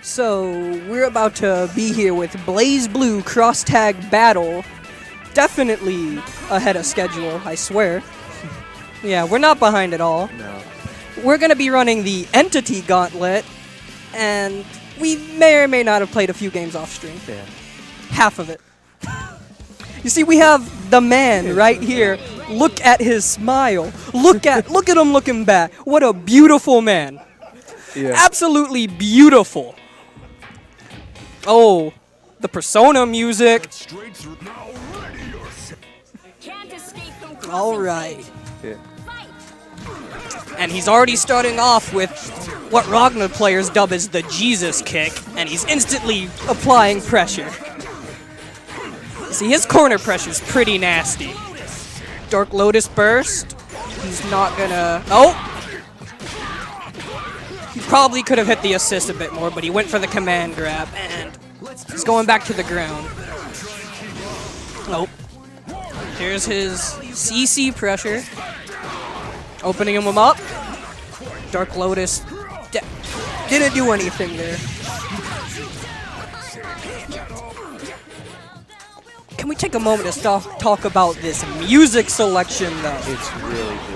So, we're about to be here with BlazBlue Cross Tag Battle. Definitely ahead of schedule, I swear. Yeah, we're not behind at all. No. We're going to be running the Entity Gauntlet, and we may or may not have played a few games off stream. Yeah. Half of it. You see, we have the man right here. Look at his smile. Look at him looking back. What a beautiful man. Yeah. Absolutely beautiful. Oh, the Persona music. All right. Yeah. And he's already starting off with what Ragnar players dub as the Jesus kick, and he's instantly applying pressure. See, his corner pressure's pretty nasty. Dark Lotus burst. He's not gonna... Oh! He probably could have hit the assist a bit more, but he went for the command grab, and he's going back to the ground. Oh. Here's his CC pressure. Opening him up. Dark Lotus didn't do anything there. Can we take a moment to talk about this music selection, though? It's really good.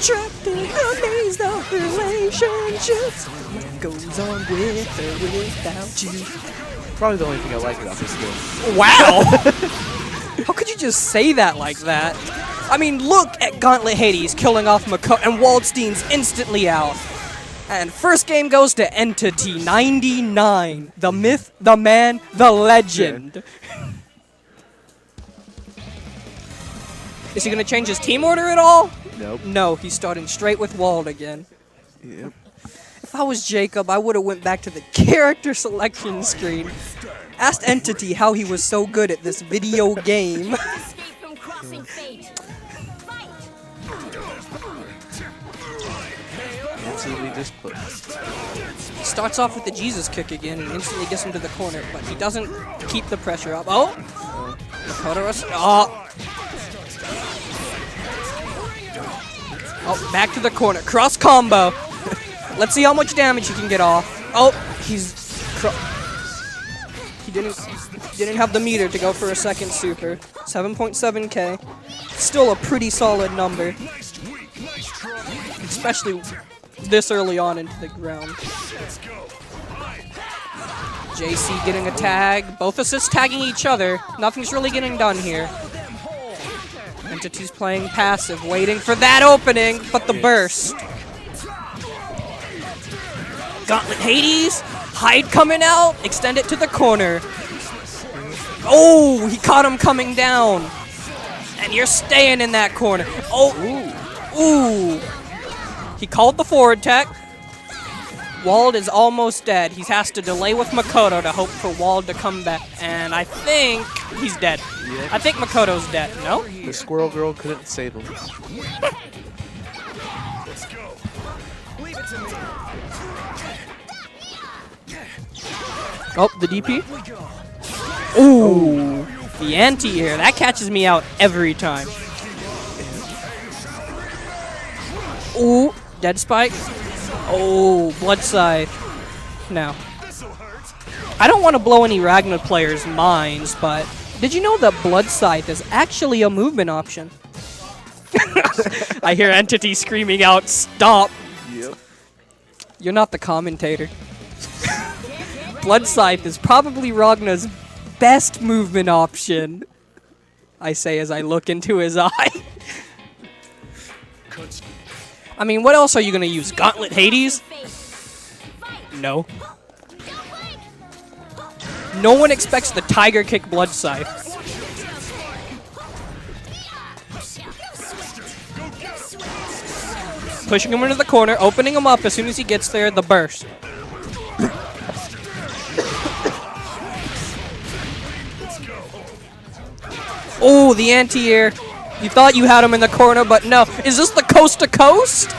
Trapped in a maze of relationships. What goes on with or without you? Probably the only thing I like about this game. Wow! How could you just say that like that? I mean, look at Gauntlet Hades killing off Makoto, and Waldstein's instantly out. And first game goes to Entity 99. The myth, the man, the legend. Is he going to change his team order at all? Nope. No, he's starting straight with Wald again. Yep. If I was Jacob, I would have went back to the character selection screen. Asked Entity how he was so good at this video game. Absolutely just put. Starts off with the Jesus kick again and instantly gets him to the corner, but he doesn't keep the pressure up. Oh! Makoto. Oh! Oh, back to the corner. Cross combo. Let's see how much damage he can get off. Oh, he didn't have the meter to go for a second super. 7.7k. Still a pretty solid number. Especially this early on into the ground. JC getting a tag. Both assists tagging each other. Nothing's really getting done here. Entity's playing passive, waiting for that opening, but the burst. Gauntlet Hades, Hyde coming out, extend it to the corner. Oh, he caught him coming down. And you're staying in that corner. Oh, ooh. He called the forward tech. Wald is almost dead. He has to delay with Makoto to hope for Wald to come back. And I think he's dead. Yeah. I think Makoto's dead. No? The squirrel girl couldn't save him. Oh, the DP. Ooh, the anti-air. That catches me out every time. Ooh, dead spike. Oh, Blood Scythe. No. I don't want to blow any Ragnar players' minds, but did you know that Blood Scythe is actually a movement option? I hear Entity screaming out, "Stop!" Yep. You're not the commentator. Blood Scythe is probably Ragnar's best movement option, I say as I look into his eye. I mean, what else are you going to use? Gauntlet Hades? No. No one expects the Tiger Kick Blood Scythe. Pushing him into the corner, opening him up as soon as he gets there, the burst. Oh, the anti-air. You thought you had him in the corner, but no. Is this the coast to coast?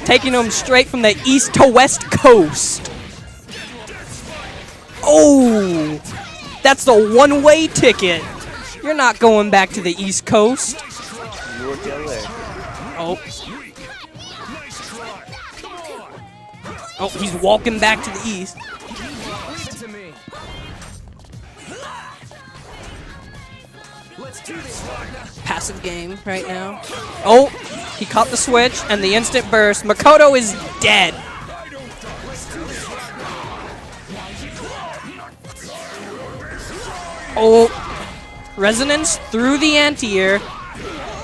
Taking him straight from the east to west coast. Oh, that's the one-way ticket. You're not going back to the east coast. York, LA. Oh. Oh, he's walking back to the east. Passive game right now. Oh, he caught the switch and the instant burst. Makoto is dead. Oh, resonance through the anti-air.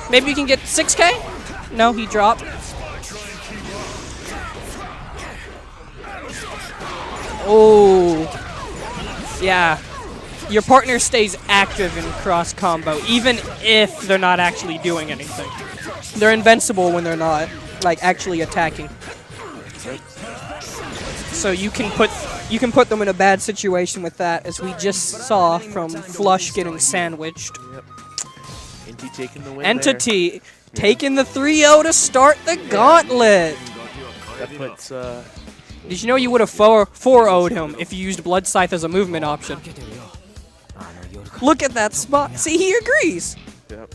Maybe you can get 6K? No, he dropped. Oh, yeah. Your partner stays active in cross combo, even if they're not actually doing anything. They're invincible when they're not, like, actually attacking. So you can put them in a bad situation with that, as we just saw from Flush getting sandwiched. Yep. Entity taking the win Entity taking the 3-0 to start the gauntlet. That puts, Did you know you would have 4-0'd him if you used Blood Scythe as a movement option? Look at that spot. See, he agrees. Yep.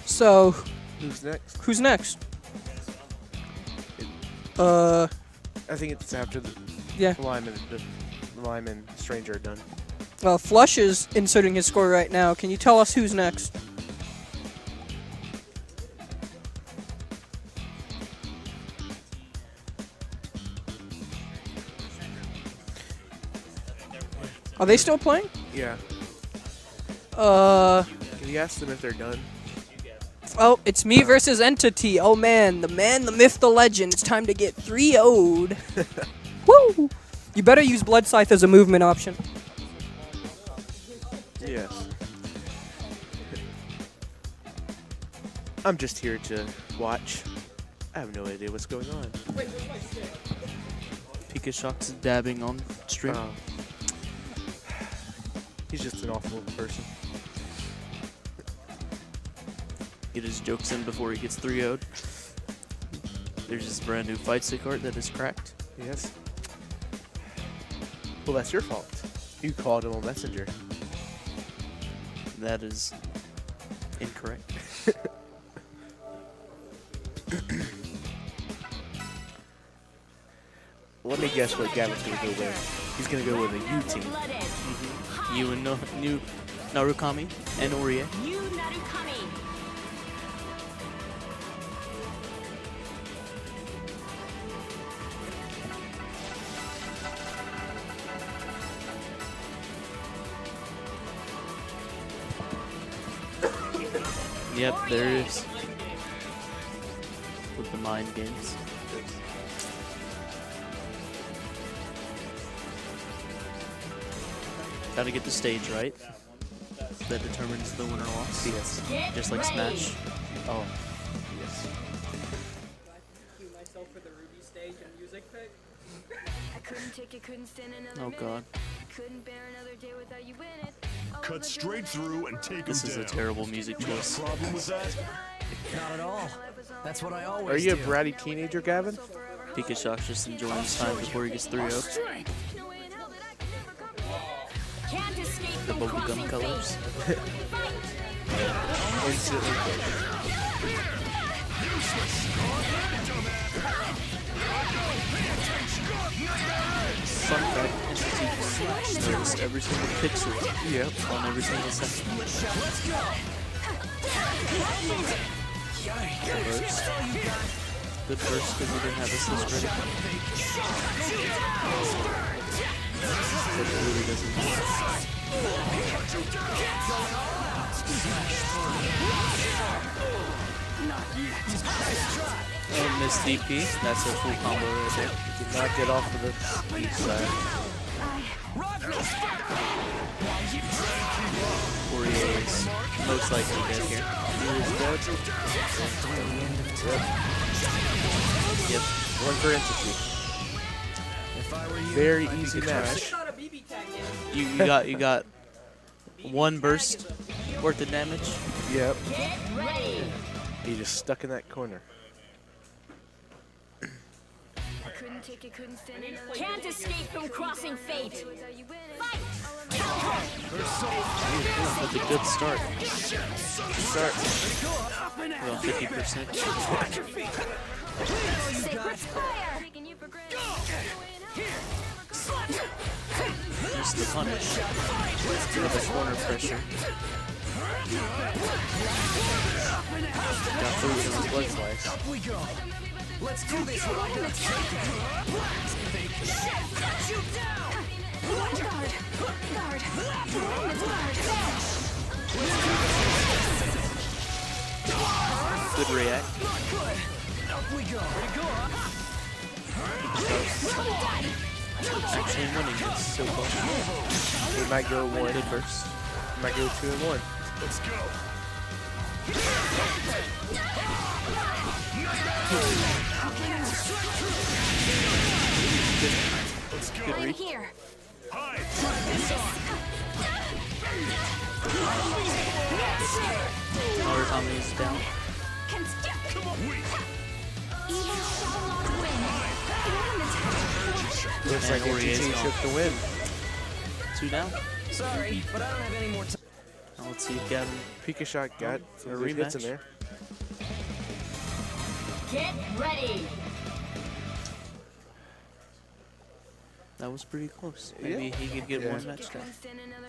So, Who's next? who's next? I think it's after the Yeah. Lyman Stranger are done. Well, Flush is inserting his score right now. Can you tell us who's next? Are they still playing? Yeah. Uh, Can you ask them if they're done? oh, it's me versus Entity. Oh man, the myth, the legend. It's time to get 3-0'd. Woo! You better use Blood Scythe as a movement option. Yes. I'm just here to watch. I have no idea what's going on. Pikachuck's dabbing on stream. Oh. He's just an awful person. Get his jokes in before he gets 3-0'd. There's his brand new fight stick art that is cracked. Yes. Well, that's your fault. You called him a messenger. That is incorrect. Let me guess what Gavin's going to go with. He's going to go with a U team. You and new Narukami and Orie. Yep, there is. With the mind games. Gotta get the stage right. That determines the winner loss. Yes. Just like Smash. Oh. Yes. Oh god. Cut straight through and take This is a terrible music choice. Problem with that? Not at all. That's what I always Are you a do. bratty teenager, Gavin? Pikachuck's just enjoying his time before he gets 3-0'd. The bubblegum colors. Instantly. Fun fact, Entity notice every single pixel on every single second. The burst. Good burst because we didn't have assist ready. But it really doesn't matter. Oh, missed DP. That's a full combo right there. Did not get off of the east side. Orie is most likely dead here. He is dead. Yep. One for Entity. Very easy match. You got one burst worth of damage. Yep. He just stuck in that corner. Can't escape from crossing fate. Fight! That's a good start. About 50%. Sacred fire! Just the punish. With the corner pressure. Got food in his blood slice. Let's do this right. Good react. Actually winning is so close. We might go one. Good burst. We might go 2 and 1. Let's go. Good read. Here. Hide. Tommy is down. Evil shall not win. Looks And like Oria's NTT gone. took the win. 2 down. Sorry, but I don't have any more time. Now let's see if Gavin. Pika Shot got some A good hits in rematch. there. Get ready. That was pretty close. Maybe he could get Yeah. one match done.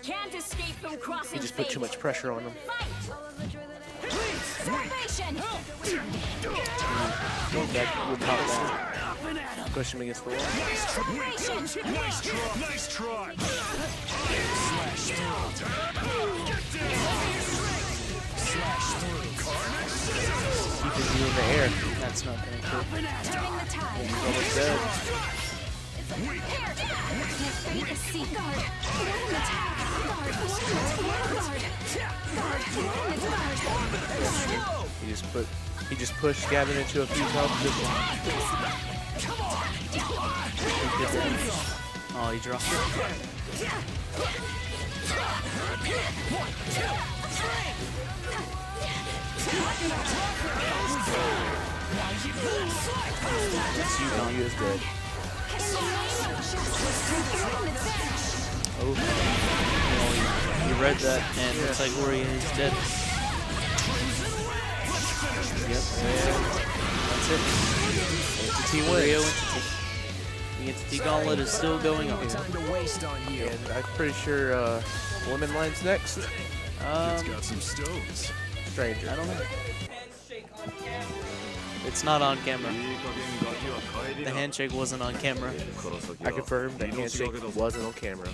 Can't escape from crossing He just put too much pressure on him. Fight! Salvation! Going back with top down. Push him against the wall. Separation! Nice try. Keep his knee in the air. That's not gonna kill. Turning the tide. He's almost dead. Fate is seek. Guard. Turning the tide. Guard. He just pushed Gavin into a few health. Oh, he dropped it. That's you, Don. He is dead. Oh, you read that, and looks like Ori is dead. Yep, and that's it. NTT Rio wins. Entity. The Entity Gauntlet is still going on. Time to waste on you. And I'm pretty sure Lemon Line's next. Got some stones. Stranger. I don't know. It's not on camera. The handshake wasn't on camera. I confirmed that handshake wasn't on camera.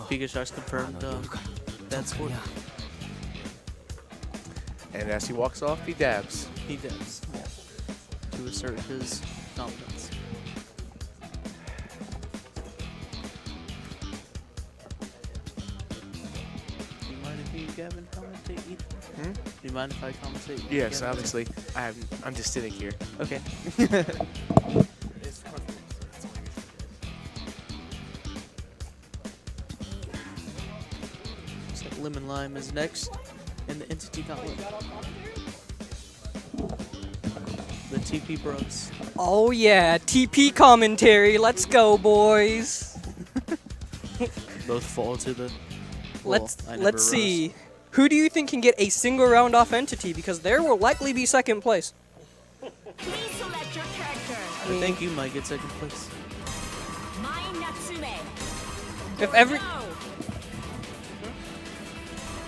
Pikachu's confirmed that's what And as he walks off, he dabs. he does. Yeah. To assert his dominance. Do you mind if you, Gavin, commentate either? Hmm? Do you mind if I commentate? Yes, Gavin? obviously. I'm just sitting here. Okay. Looks like Lemon Lime is next in the Entity Gauntlet. The TP Bros. Oh yeah, TP commentary. Let's go, boys. Both fall to the. Let's I never let's rose. see. Who do you think can get a single round off Entity? Because there will likely be second place. Please select your character. I think you might get second place. Mai Natsume. If every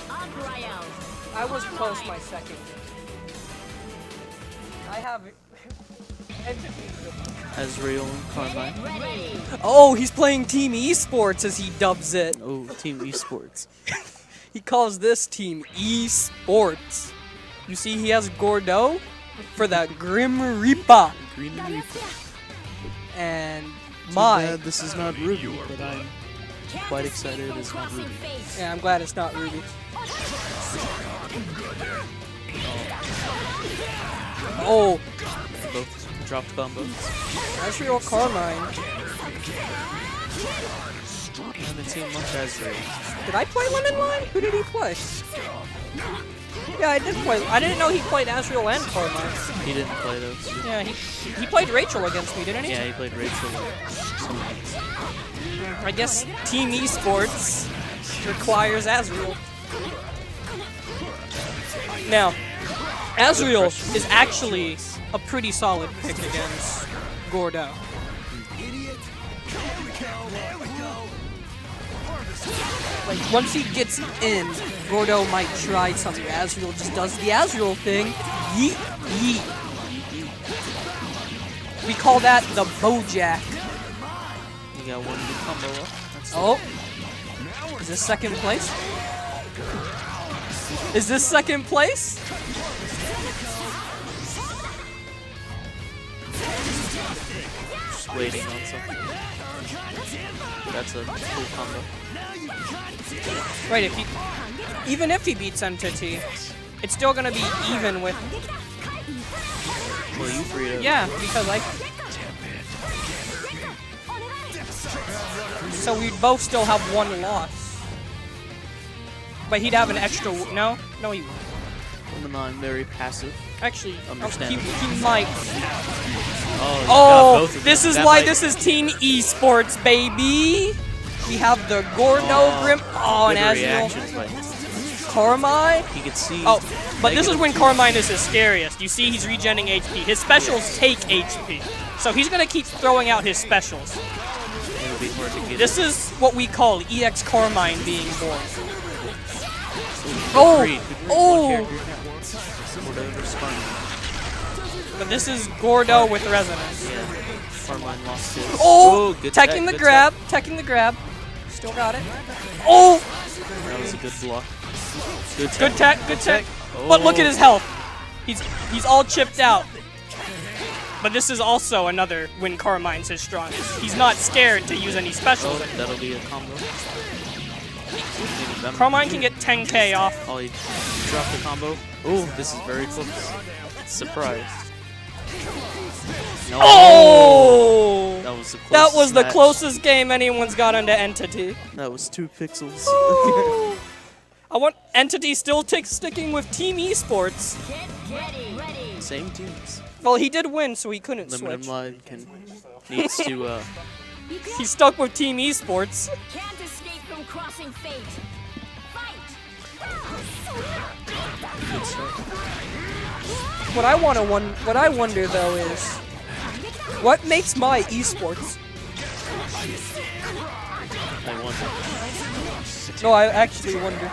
Agrael. I was close my second. I have Ezreal and Carmine. Ready. Oh, he's playing Team Esports as he dubs it. Oh, Team Esports. He calls this team Esports. You see, he has Gordeau for that Grim Reaper Green Reaper. and Too my. bad this is not Ruby, but I'm quite excited it's not Ruby. Yeah, I'm glad it's not Ruby. Oh, Both dropped combos. Ezreal Carmine. I haven't seen much Ezreal. Did I play Lemon Line? Who did he play? Yeah, I did play. I didn't know he played Asriel and Carmine. He didn't play those. Yeah, he played Rachel against me, didn't he? Yeah, he played Rachel. Sometimes. I guess Team Esports requires Asriel. Now, Asriel is actually a pretty solid pick against Gordo. Like, once he gets in, Gordo might try something. Asriel just does the Asriel thing. Yeet, yeet. We call that the Bojack. You got one good combo up. That's Oh. Is this second place? Is this second place? just waiting on something. That's a cool combo. Right, even if he beats Entity, it's still gonna be even with. Well, you three to Yeah, because so we'd both still have one loss. But he'd have an extra. No, he won't. I'm very passive. Actually, Understandable. he might. Oh, you got Oh, both of this them. is That why might- this is Team Esports, baby. We have the Gordo Grim. Oh, and good Asriel. reactions, but Carmine. he could see. Oh, but this is when negative Carmine is his scariest. You see he's regenning HP. His specials take HP. So he's going to keep throwing out his specials. It'll be hard to get. This is what we call EX Carmine being born. Good Oh! read. Good read. Oh! One character at once. Gordo responded. But this is Gordo with resonance. Yeah. Carmine lost his. Oh! good Teching tech, the good grab. Teching the grab. Still got it. Oh! tech. That was a good block. Good tech. Good tech. Good tech. Oh. But look at his health. He's all chipped out. But this is also another when Carmine's his strongest. He's not scared to use any specials. Oh, that'll be a combo. Carmine can get 10k off. Oh, he dropped the combo. Oh, this is very close. Surprised. No. Oh! That was the closest That was the match. closest game anyone's got into Entity. That was 2 pixels. I want Entity still sticking with Team Esports. Same teams. Well, he did win, so he couldn't Limited switch. Live needs to He's stuck with Team Esports. Can't escape from crossing fate. Fight! good start. What I wonder though is, what makes my esports? I won. No, I actually wonder.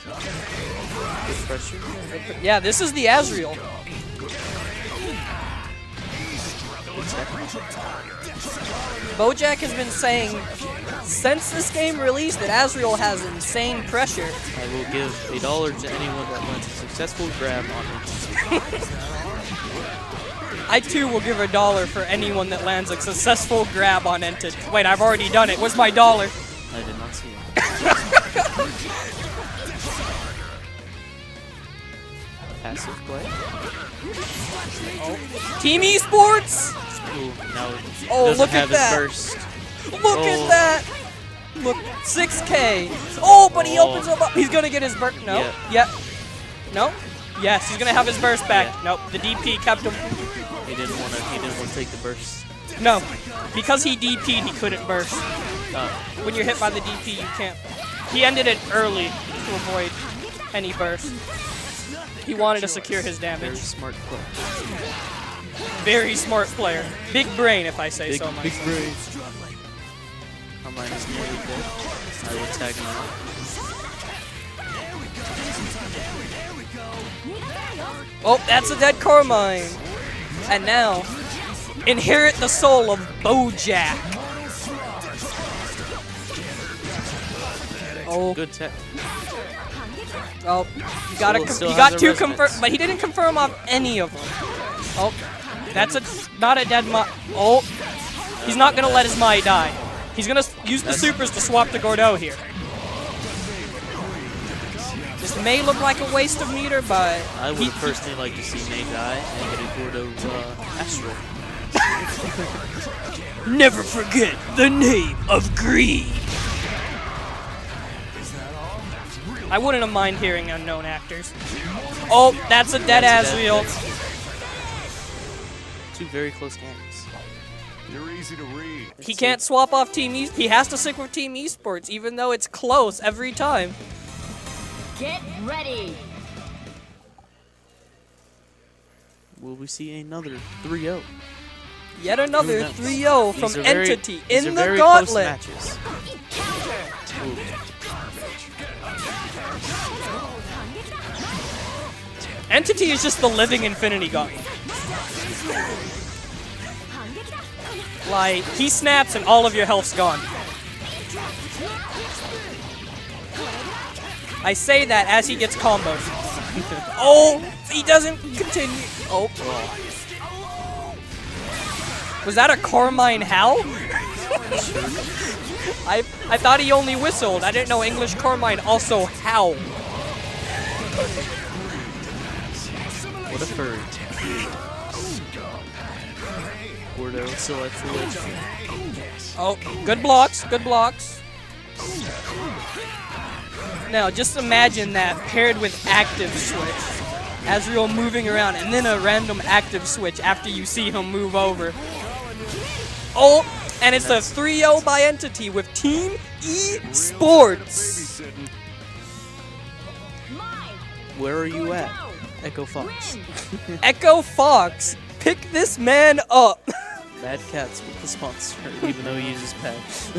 Good pressure. Yeah, this is the Asriel. Good tech. Bojack has been saying since this game released that Asriel has insane pressure. I will give $1 to anyone that wins a successful grab on it. I too will give $1 for anyone that lands a successful grab on Entity. Wait, I've already done it. Where's my dollar? I did not see it. Passive play. Team Esports! Ooh, now it Oh, doesn't look have at his that. burst. Look Oh. at that! Look, 6k. Oh, but he Oh. opens him up. He's gonna get his burst. No. Yeah. Yep. No. Yes, he's gonna have his burst back. Yeah. Nope. The DP kept him. He didn't want to take the burst. No, because he DP'd, he couldn't burst. Uh, When you're hit by the DP, you can't. He ended it early to avoid any burst. He wanted to secure his very damage. smart play. Very smart player. Big brain, if I say Big, so big myself. brain. Carmine is nearly dead. I will tag him out. Oh, that's a dead Carmine. And now, inherit the soul of Bojack. Oh, Good tech. oh, you got Still he has got a 2 confirm, resonance. but he didn't confirm off any of them. Oh, that's not a dead Mai. Oh, he's not gonna let his Mai die. He's gonna use the supers to swap to Gordo here. This may look like a waste of meter, but I would personally like to see May die and get a Gordo Astral. never forget the name of greed. I wouldn't have mind hearing unknown actors. Oh, that's a dead Asriel. Two very close games. You're easy to read. He can't swap off Team E. He has to stick with Team Esports, even though it's close every time. Get ready. Will we see another 3-0? Yet another Who knows? 3-0 These from are very- Entity these are in the very close gauntlet. matches. Ooh. Entity is just the living Infinity Gauntlet. Like, he snaps and all of your health's gone. I say that as he gets comboed. Oh, he doesn't continue. Oh. Was that a Carmine Howl? I thought he only whistled. I didn't know English Carmine also howled. What a furry. Gordo still at full HP. Oh, good blocks, good blocks. Now, just imagine that paired with active switch. Asriel moving around, and then a random active switch after you see him move over. Oh, and it's a 3-0 by Entity with Team Esports. Babysitting. Where are you at, Echo Fox? Echo Fox, pick this man up. Mad Cat's with the sponsor, even though he uses pads.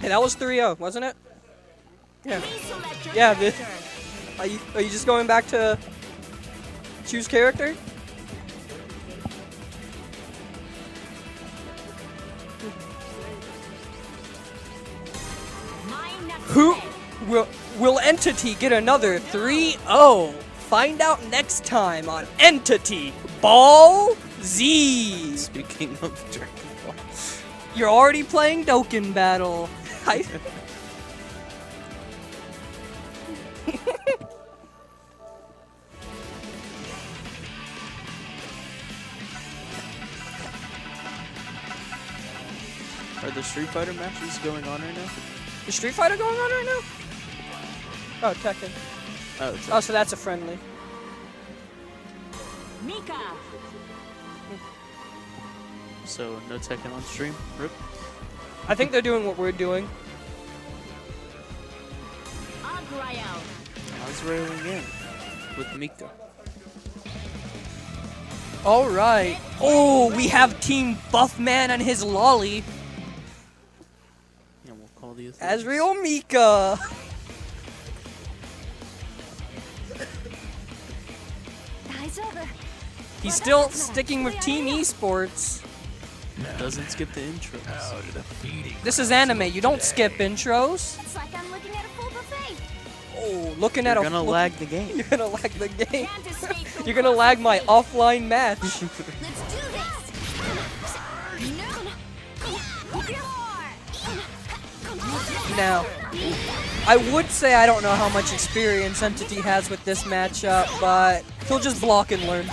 Hey, that was 3-0, wasn't it? Yeah. Yeah, are you just going back to choose character? Who will Entity get another 3-0? Find out next time on Entity Ball Z. Speaking of Dragon Ball. You're already playing Dokkan Battle. Are the Street Fighter matches going on right now? Is Street Fighter going on right now? Oh, Tekken. Oh, it's Oh, so that's a friendly. Mika. so no Tekken on stream? Rip. I think they're doing what we're doing. Agrael. Azrael again with Mika. All right. Oh, we have Team Buffman and his lolly. And we'll call the authorities. Asriel Mika. He's still sticking with Team Esports. Doesn't skip the intros. This is anime. You don't skip intros. It's like I'm looking at a full buffet. Oh, looking You're at a gonna lag the game. You're gonna lag the game. Can't escape the You're gonna lag my offline match. Let's do this. No. Now, I would say I don't know how much experience Entity has with this matchup, but he'll just block and learn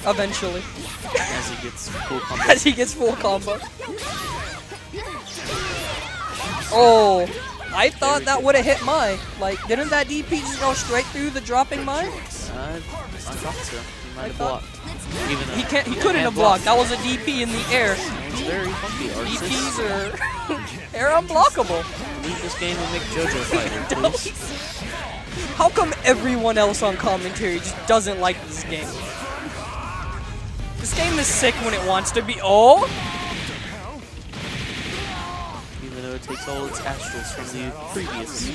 eventually As he gets full combo. as he gets full combo. Oh, I thought that would have hit mine. Like, didn't that DP just go straight through the dropping mine? I thought so. He might have thought- blocked. Even though He can't. He couldn't have blocked. That was a DP in the air. It's very funky. Artists. DPs are they're unblockable. Leave this game and make JoJo Fighter, please. How come everyone else on commentary just doesn't like this game? This game is sick when it wants to be. Oh, Even though it takes all its astrals from the previous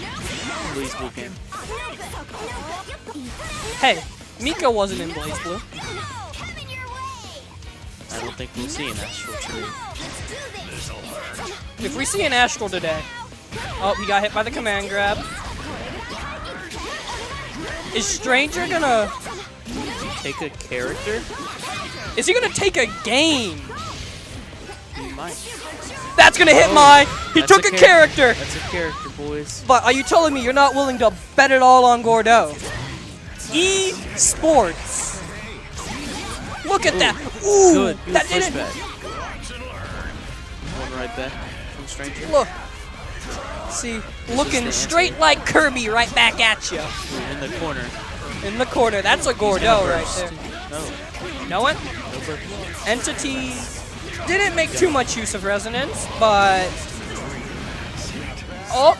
BlazBlue game. hey, Mika wasn't in BlazBlue. I don't think we'll see an astral today. If we see an Astral today, oh, he got hit by the command grab. Is Stranger gonna? Take a character? Is he gonna take a game? He might. That's gonna hit my. He That's took a character. That's a character, boys. But are you telling me you're not willing to bet it all on Gordo? Esports. Look at that. Ooh, Good. that Good didn't. pushback. One right back from Stranger. Look. See, looking straight like Kirby right back at you. In the corner. In the corner. That's a Gordo right Burst. there. No. Know it? No burst. Entity didn't make too much use of resonance, but Got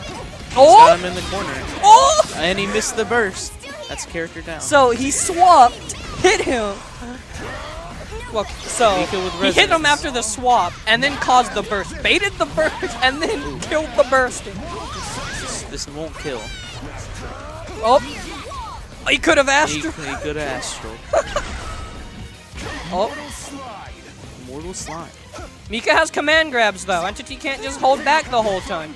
oh, him in the corner. oh! And he missed the burst. That's character down. So he swapped, hit him. Well, so Mika with he hit him resonance. after the swap, and then caused the burst, baited the burst, and then killed the bursting. This won't kill. Oh, he could have He Astro. could Astral. Oh, Mortal Slime. Mika has command grabs though. Entity can't just hold back the whole time.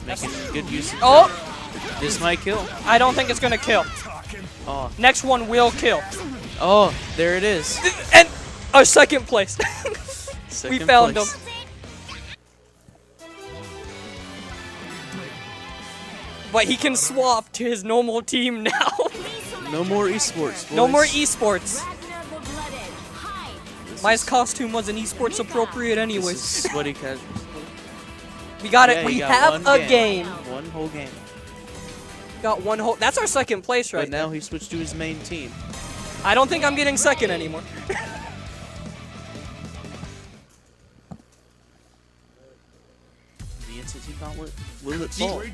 Making good use of Oh, this might kill. I don't think it's gonna kill. Oh. Next one will kill. Oh, there it is. And our second place. We Second found place. him. But he can swap to his normal team now. No more esports. No boys. more esports. My costume wasn't esports appropriate anyways. This is sweaty casual. We got Yeah, it. We you got have one a game. One whole game. Got one whole. That's our second place right But now he switched to his main team. I don't think I'm getting second anymore. The entity gauntlet. Will it fall? The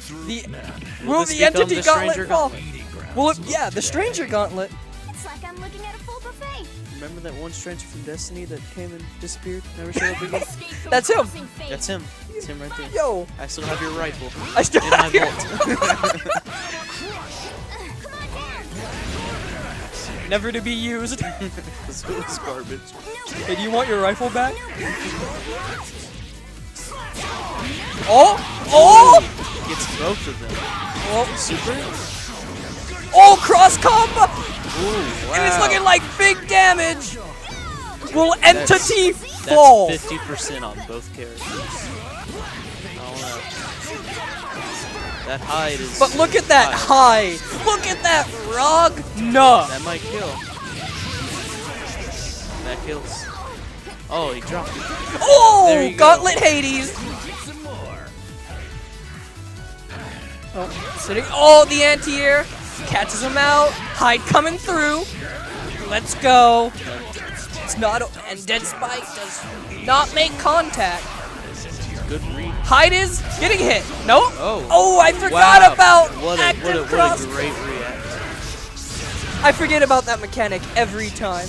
Will will this the become entity the gauntlet Stranger fall? Gauntlet? Well, yeah, the stranger gauntlet. It's like I'm looking at a full buffet. Remember that one stranger from Destiny that came and disappeared? Never showed up again? That's him. That's him. It's him right there. Yo, I still have your rifle I still in my have your- vault. Never to be used. This was garbage. Hey, do you want your rifle back? Oh! Oh! Gets both of them. Oh! Super? Oh! Cross combo! Ooh, wow. And it's looking like big damage. Will entity That's fall? 50% on both characters. I don't know. That hide is... But look at that high. Look at that rug. No. That might kill. That kills. Oh, he dropped it. There Oh! you go. Gauntlet Hades. Oh, sitting. Oh, the anti-air catches him out. Hide coming through. Let's go. It's not. And Dead Spike does not make contact. Good read. Hyde is getting hit. Nope. Oh. Oh, I forgot Wow. about What active a cross. great react. I forget about that mechanic every time.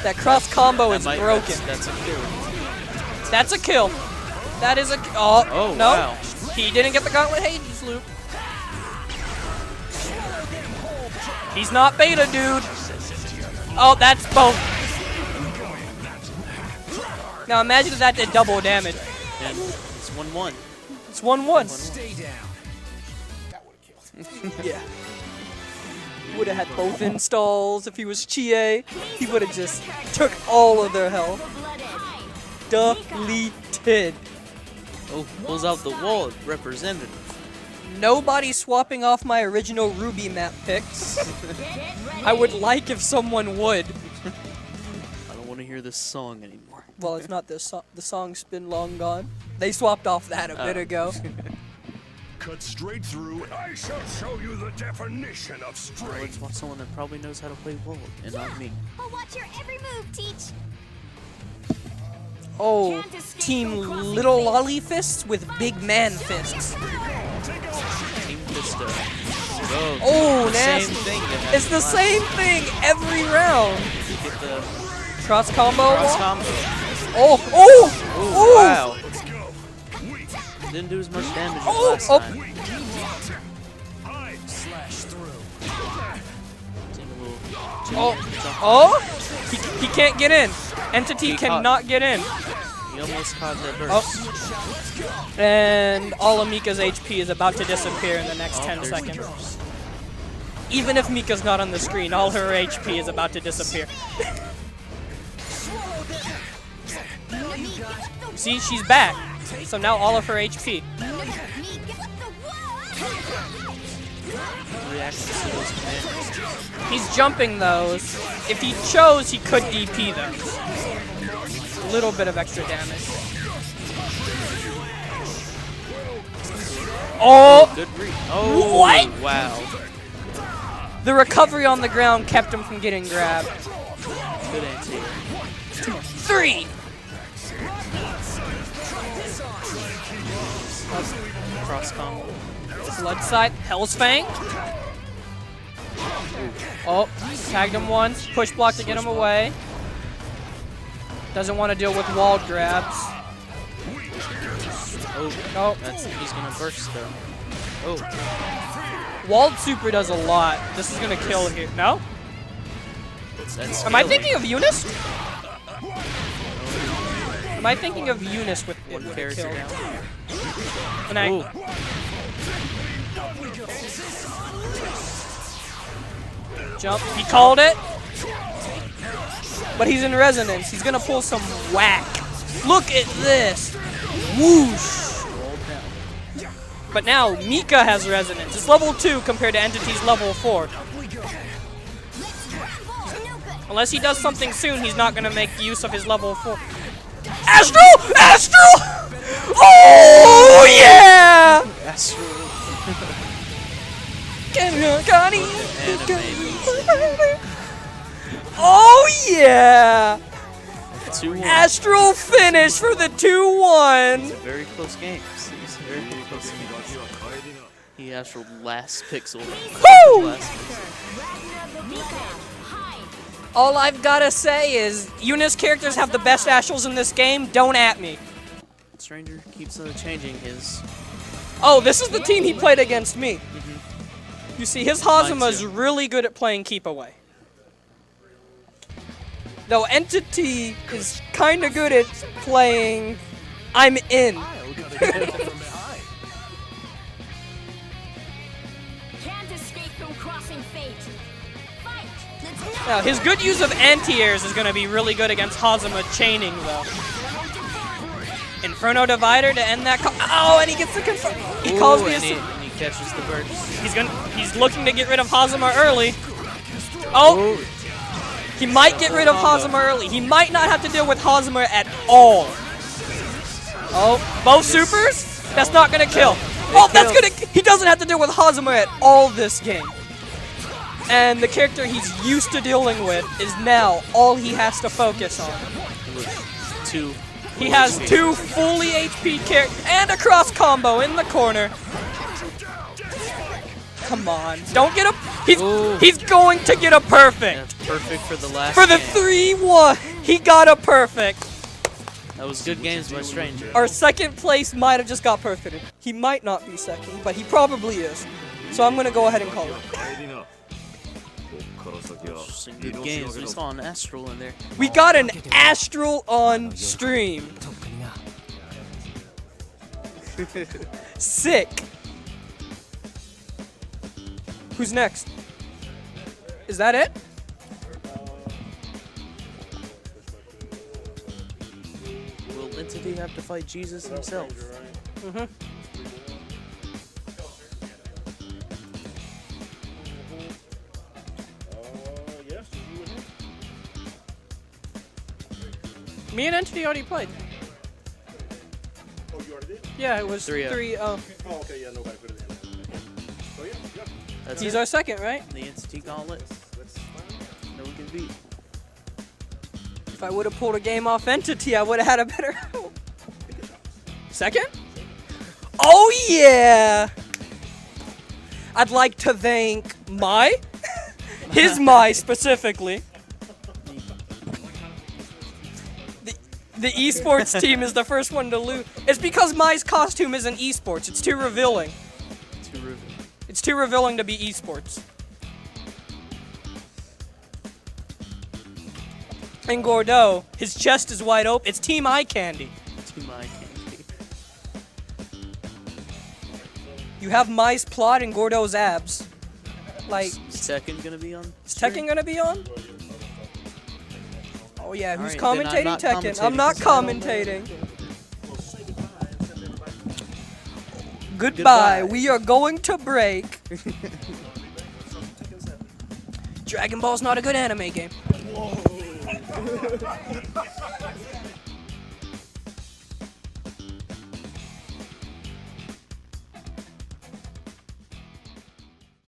That cross combo is broken. That's a kill. That's a kill. That is a. Oh, Oh, no. wow. He didn't get the Gauntlet Hades loop. He's not beta, dude. Oh, that's both. Now imagine if that did double damage. And it's 1-1. It's 1-1. Stay down. Yeah. Would have had both installs if he was Chie. He would have just took all of their health. Deleted. Oh, pulls out the wall representative. Nobody swapping off my original Ruby map picks. I would like if someone would. I don't want to hear this song anymore. Well, it's not this song. The song's been long gone. They swapped off that a bit ago. Cut straight through. I shall show you the definition of I strength. just want someone that probably knows how to play World, and not me. I'll watch your every move, Teach. Oh, Team Little Lolly Fists with Big Man Fists. Team Vista. Go. Oh, the nasty. same thing. that It's the happens same thing every round. last. You get the Cross combo. cross combo. Oh, oh, Ooh, oh. wow. Didn't do as much damage as Oh, last oh. time. Slash through. Taking a little Oh, jump. oh. He can't get in. Entity He cannot get in. He almost caught that burst. Oh. And all of Mika's HP is about to disappear in the next 10 there's seconds. the burst. Even if Mika's not on the screen, all her HP is about to disappear. See, she's back. So now all of her HP. Reactions to those commands. He's jumping those. If he chose, he could DP those. little bit of extra damage. Oh! Good read. Oh, What? Wow. The recovery on the ground kept him from getting grabbed. Good anti. 3! Cross combo. Blood Sight, Hell's Fang. Oh, tagged him once. Push block to get him away. Doesn't want to deal with wall grabs. Oh, Oh, he's gonna burst though. Oh, walled super does a lot. This is gonna kill here. No? that's Am I scaling. thinking of Eunice? Am I thinking of Eunice with it One with a character kill? down. And I, Oh, jump. He called it. But he's in resonance. He's gonna pull some whack. Look at this. Whoosh. But now Mika has resonance. It's level 2 compared to Entity's level 4. Unless he does something soon, he's not gonna make use of his level 4. Astro! Astro! Oh yeah! Astro. Oh yeah! 2-1. Astral finish for the 2-1. It's a very close game. It's a very close game. He astral last pixel. Woo! Last pixel. All I've gotta say is, Eunice characters have the best astrals in this game. Don't at me. Stranger keeps changing his. Oh, this is the team he played against me. You see, his Hazuma's too. really good at playing keep away. Though Entity is kind of good at playing I'm in. Can't escape from crossing fate. Fight! Let's go! Now, his good use of anti-airs is going to be really good against Hazuma chaining, though. Inferno Divider to end that. Oh, and he gets the confirm. He calls me a. and he catches the burst. He's looking to get rid of Hazuma early. Oh, he might get rid of Hazuma early. He might not have to deal with Hazuma at all. Oh, both supers? That's not gonna kill. Oh, that's gonna. He doesn't have to deal with Hazuma at all this game. And the character he's used to dealing with is now all he has to focus on. Two. He has 2 fully HP characters and a cross combo in the corner. Come on, don't get a. He's going to get a perfect. That's perfect for the last. For the game. 3-1, he got a perfect. That was good games by Stranger. Our second place might have just got perfected. He might not be second, but he probably is. So I'm gonna go ahead and call it. Interesting. Good games. We saw an astral in there. We got an astral on stream. Sick. Who's next? Is that it? Will Entity have to fight Jesus himself? Me and Entity already played. Oh, you already did? Yeah, it was 3-0. 3-0. Oh, okay, yeah, nobody put it in. So, yeah. That's He's it. our second, right? The Entity Gauntlet. No one can beat. If I would have pulled a game off Entity, I would have had a better. Second? Oh yeah! I'd like to thank his Mai specifically. The esports team is the first one to lose. It's because Mai's costume isn't esports. It's too revealing. Too rude. It's too revealing to be esports. And Gordeau, his chest is wide open. It's Team Eye Candy. Too my candy. You have Mai's plot and Gordeau's abs. Like, Is Tekken gonna be on? is Tekken gonna be on? Oh yeah, who's Alright, then I'm commentating not Tekken? I'm not commentating. commentating. Goodbye. We are going to break. Dragon Ball's not a good anime game.